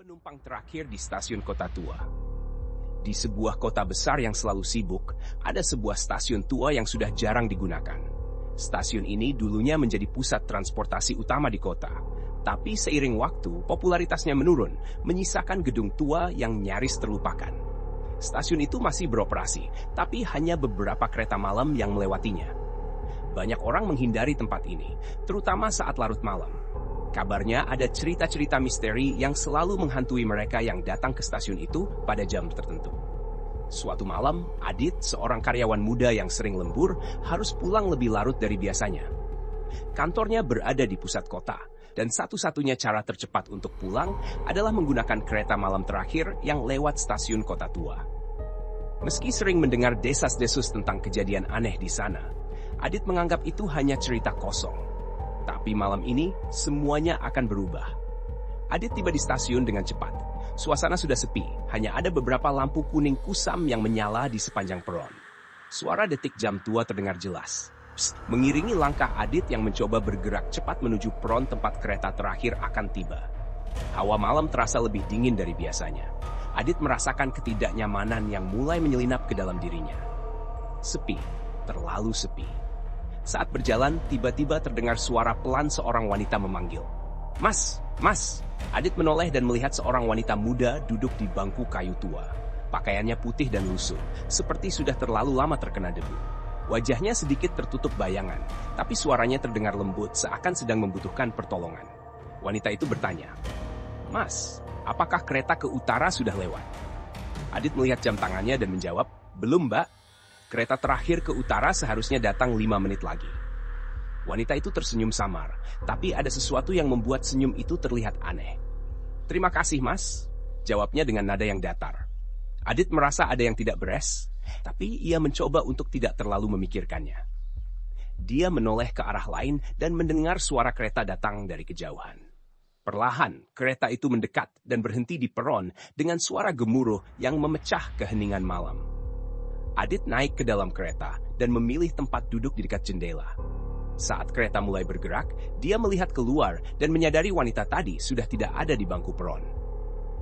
Penumpang terakhir di stasiun kota tua. Di sebuah kota besar yang selalu sibuk, ada sebuah stasiun tua yang sudah jarang digunakan. Stasiun ini dulunya menjadi pusat transportasi utama di kota. Tapi seiring waktu, popularitasnya menurun, menyisakan gedung tua yang nyaris terlupakan. Stasiun itu masih beroperasi, tapi hanya beberapa kereta malam yang melewatinya. Banyak orang menghindari tempat ini, terutama saat larut malam. Kabarnya ada cerita-cerita misteri yang selalu menghantui mereka yang datang ke stasiun itu pada jam tertentu. Suatu malam, Adit, seorang karyawan muda yang sering lembur, harus pulang lebih larut dari biasanya. Kantornya berada di pusat kota, dan satu-satunya cara tercepat untuk pulang adalah menggunakan kereta malam terakhir yang lewat stasiun kota tua. Meski sering mendengar desas-desus tentang kejadian aneh di sana, Adit menganggap itu hanya cerita kosong. Tapi malam ini, semuanya akan berubah. Adit tiba di stasiun dengan cepat. Suasana sudah sepi, hanya ada beberapa lampu kuning kusam yang menyala di sepanjang peron. Suara detik jam tua terdengar jelas. Mengiringi langkah Adit yang mencoba bergerak cepat menuju peron tempat kereta terakhir akan tiba. Hawa malam terasa lebih dingin dari biasanya. Adit merasakan ketidaknyamanan yang mulai menyelinap ke dalam dirinya. Sepi, terlalu sepi. Saat berjalan, tiba-tiba terdengar suara pelan seorang wanita memanggil. "Mas, Mas!" Adit menoleh dan melihat seorang wanita muda duduk di bangku kayu tua. Pakaiannya putih dan lusuh, seperti sudah terlalu lama terkena debu. Wajahnya sedikit tertutup bayangan, tapi suaranya terdengar lembut seakan sedang membutuhkan pertolongan. Wanita itu bertanya, "Mas, apakah kereta ke utara sudah lewat?" Adit melihat jam tangannya dan menjawab, "Belum, Mbak. Kereta terakhir ke utara seharusnya datang 5 menit lagi." Wanita itu tersenyum samar, tapi ada sesuatu yang membuat senyum itu terlihat aneh. "Terima kasih, Mas," jawabnya dengan nada yang datar. Adit merasa ada yang tidak beres, tapi ia mencoba untuk tidak terlalu memikirkannya. Dia menoleh ke arah lain dan mendengar suara kereta datang dari kejauhan. Perlahan, kereta itu mendekat dan berhenti di peron dengan suara gemuruh yang memecah keheningan malam. Adit naik ke dalam kereta dan memilih tempat duduk di dekat jendela. Saat kereta mulai bergerak, dia melihat keluar dan menyadari wanita tadi sudah tidak ada di bangku peron.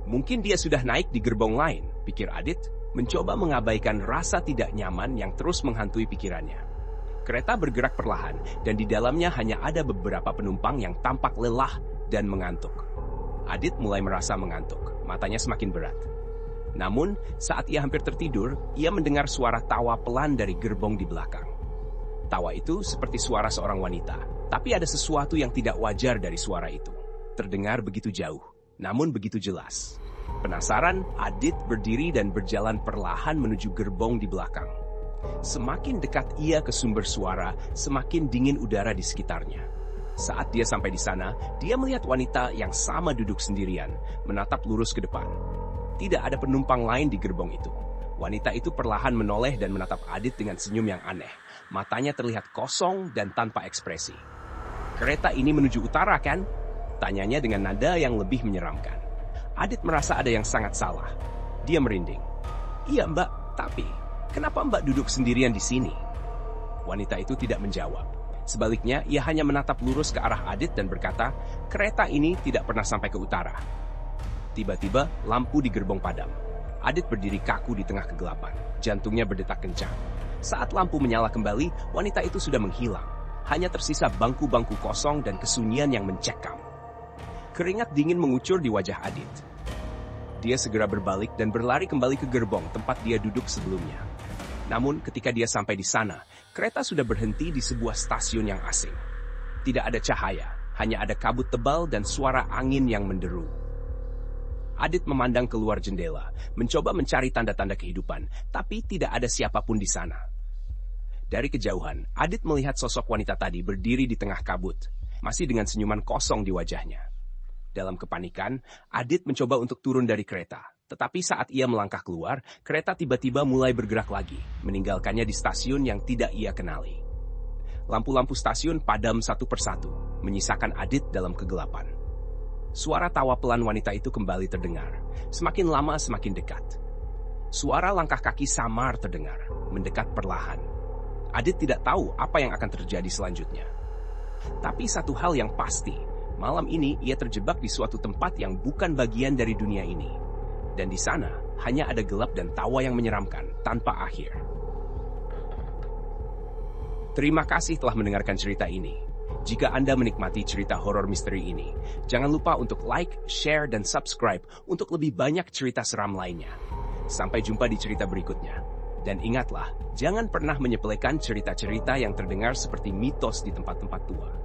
Mungkin dia sudah naik di gerbong lain, pikir Adit, mencoba mengabaikan rasa tidak nyaman yang terus menghantui pikirannya. Kereta bergerak perlahan dan di dalamnya hanya ada beberapa penumpang yang tampak lelah dan mengantuk. Adit mulai merasa mengantuk, matanya semakin berat. Namun, saat ia hampir tertidur, ia mendengar suara tawa pelan dari gerbong di belakang. Tawa itu seperti suara seorang wanita, tapi ada sesuatu yang tidak wajar dari suara itu. Terdengar begitu jauh, namun begitu jelas. Penasaran, Adit berdiri dan berjalan perlahan menuju gerbong di belakang. Semakin dekat ia ke sumber suara, semakin dingin udara di sekitarnya. Saat dia sampai di sana, dia melihat wanita yang sama duduk sendirian, menatap lurus ke depan. Tidak ada penumpang lain di gerbong itu. Wanita itu perlahan menoleh dan menatap Adit dengan senyum yang aneh. Matanya terlihat kosong dan tanpa ekspresi. "Kereta ini menuju utara, kan?" tanyanya dengan nada yang lebih menyeramkan. Adit merasa ada yang sangat salah. Dia merinding. "Iya, Mbak, tapi kenapa Mbak duduk sendirian di sini?" Wanita itu tidak menjawab. Sebaliknya, ia hanya menatap lurus ke arah Adit dan berkata, "Kereta ini tidak pernah sampai ke utara." Tiba-tiba, lampu di gerbong padam. Adit berdiri kaku di tengah kegelapan. Jantungnya berdetak kencang. Saat lampu menyala kembali, wanita itu sudah menghilang. Hanya tersisa bangku-bangku kosong dan kesunyian yang mencekam. Keringat dingin mengucur di wajah Adit. Dia segera berbalik dan berlari kembali ke gerbong tempat dia duduk sebelumnya. Namun, ketika dia sampai di sana, kereta sudah berhenti di sebuah stasiun yang asing. Tidak ada cahaya, hanya ada kabut tebal dan suara angin yang menderu. Adit memandang keluar jendela, mencoba mencari tanda-tanda kehidupan, tapi tidak ada siapapun di sana. Dari kejauhan, Adit melihat sosok wanita tadi berdiri di tengah kabut, masih dengan senyuman kosong di wajahnya. Dalam kepanikan, Adit mencoba untuk turun dari kereta, tetapi saat ia melangkah keluar, kereta tiba-tiba mulai bergerak lagi, meninggalkannya di stasiun yang tidak ia kenali. Lampu-lampu stasiun padam satu persatu, menyisakan Adit dalam kegelapan. Suara tawa pelan wanita itu kembali terdengar, semakin lama semakin dekat. Suara langkah kaki samar terdengar, mendekat perlahan. Adit tidak tahu apa yang akan terjadi selanjutnya. Tapi satu hal yang pasti, Malam ini ia terjebak di suatu tempat yang bukan bagian dari dunia ini. Dan di sana hanya ada gelap dan tawa yang menyeramkan tanpa akhir. Terima kasih telah mendengarkan cerita ini. Jika Anda menikmati cerita horor misteri ini, jangan lupa untuk like, share, dan subscribe untuk lebih banyak cerita seram lainnya. Sampai jumpa di cerita berikutnya. Dan ingatlah, jangan pernah menyepelekan cerita-cerita yang terdengar seperti mitos di tempat-tempat tua.